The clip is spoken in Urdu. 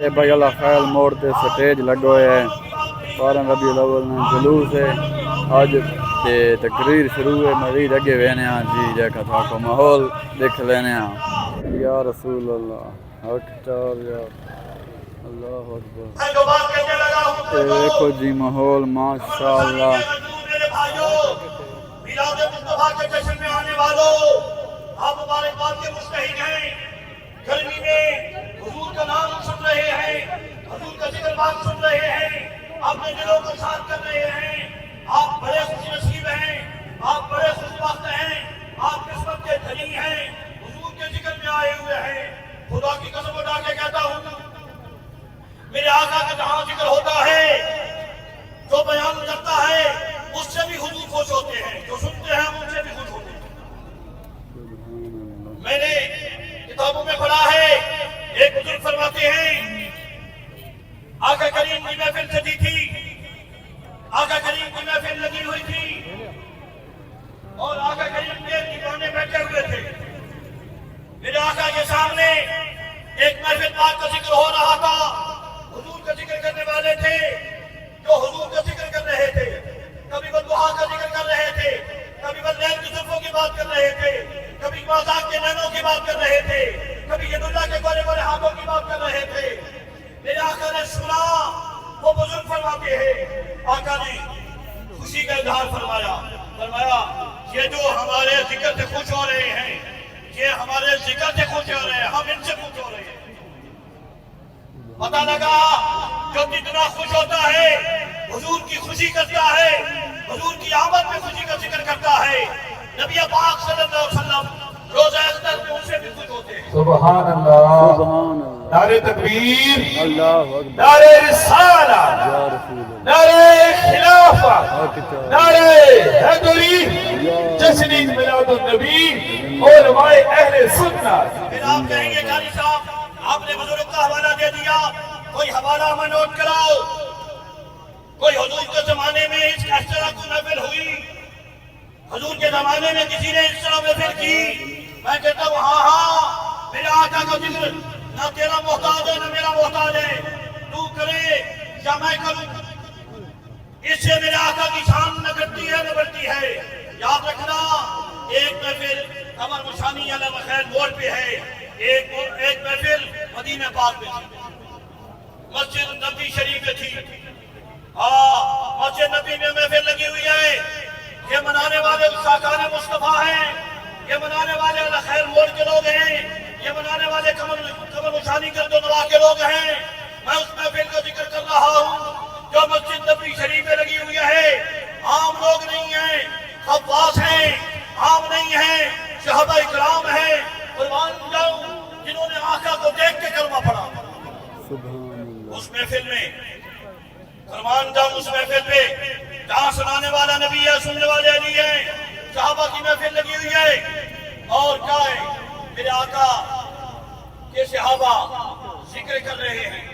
بھائی اللہ خیل موڑ تے سٹیج لگو ہے 12 ربیع الاول میں جلوس ہے آج تے تقریر شروع ہے مزید اگے وینے ہاں جی جیکا تھا کو ماحول دیکھ لینے ہاں یا رسول اللہ اکبر یا اللہ اکبر دیکھو جی ماحول ماشاءاللہ میلاد مصطفیٰ کے جشن میں آنے والوں آپ مبارکباد کے مستحق ہیں گرمی میں حضور کا نام سن رہے ہیں حضور کا ذکر بات سن رہے ہیں اپنے دلوں کو شاد کر رہے ہیں آپ بڑے خوش نصیب ہیں آپ بڑے خوش بخت ہیں آپ قسمت کے دھنی ہیں حضور کے ذکر میں آئے ہوئے ہیں خدا کی قسم اٹھا کے کہتا ہوں میرے آقا کا جہاں ذکر ہوتا ہے جو بیان کرتا ہے اس سے بھی حضور خوش ہوتے ہیں جو سنتے ہیں ان سے بھی خوش ہوتے ہیں میں نے کتابوں میں پڑھا ہے ایک بزرگ فرماتے ہیں آقا کریم کی محفل سجی تھی آقا کریم کی محفل لگی ہوئی تھی اور آقا کریم کے دیوانے بیٹھے ہوئے تھے میرے آقا کے سامنے ایک محفل پاک کا ذکر ہو رہا تھا حضور کا ذکر کرنے والے تھے جو حضور کا ذکر کر رہے تھے کبھی وہ دعا کا ذکر کر رہے تھے کبھی وہ لیل کی زلفوں کی بات کر رہے تھے کبھی مذاق کے نینوں کی بات کر رہے تھے کبھی ید اللہ کے گورے گورے ہاتھوں کی بات کر رہے تھے میرے آقا نے سنا وہ بزرگ فرماتے ہیں آقا نے خوشی کا اظہار فرمایا یہ جو ہمارے ذکر سے خوش ہو رہے ہیں یہ ہمارے ذکر سے خوش ہو رہے ہیں ہم ان سے خوش ہو رہے ہیں پتہ لگا جو جتنا خوش ہوتا ہے حضور کی خوشی کرتا ہے حضور کی آمد میں خوشی کا ذکر کرتا ہے نبی پاک صلی اللہ علیہ وسلم روزہ اختر میں ان سے بھی خوش ہوتے ہیں سبحان اللہ نعرہ تکبیر نعرہ رسالہ نعرہ خلافت نعرہ حیدری جشن میلاد النبی علماء اہل سنت پھر آپ کہیں گے قاری صاحب آپ نے بزرگ کا حوالہ دے دیا کوئی حوالہ میں نوٹ کراؤ کوئی حضور کے زمانے میں اس طرح کو محفل ہوئی حضور کے زمانے میں کسی نے اس طرح محفل کی میں کہتا ہوں ہاں میرے آقا کا ذکر نہ تیرا محتاج ہے نہ میرا محتاج ہے تو کرے یا میں کروں اس سے میرے آقا کی شان نہ گھٹتی ہے نہ بڑھتی ہے یاد رکھنا ایک محفل قمر مشانی علی خیر موڑ پہ ہے ایک محفل مدینہ پاک میں تھی مسجد نبی شریف میں تھی مسجد نبی میں محفل لگی ہوئی ہے یہ منانے والے ساکان مصطفیٰ ہیں یہ منانے والے خیر موڑ کے لوگ ہیں یہ منانے والے کمر مشانی گرد و نواح کے لوگ ہیں میں اس محفل کا ذکر کر رہا ہوں جو مسجد نبی شریف میں لگی ہوئی ہے عام لوگ نہیں ہیں خواص ہیں عام نہیں ہیں صحابہ اکرام ہیں قربان جاؤں جنہوں نے آقا کو دیکھ کے کلمہ پڑھا اس محفل میں قربان جاؤں اس محفل پہ جہاں سنانے والا نبی ہے سننے والے علی ہے صحابہ کی محفل لگی ہوئی ہے اور کیا ہے میرے آقا کے صحابہ ذکر کر رہے ہیں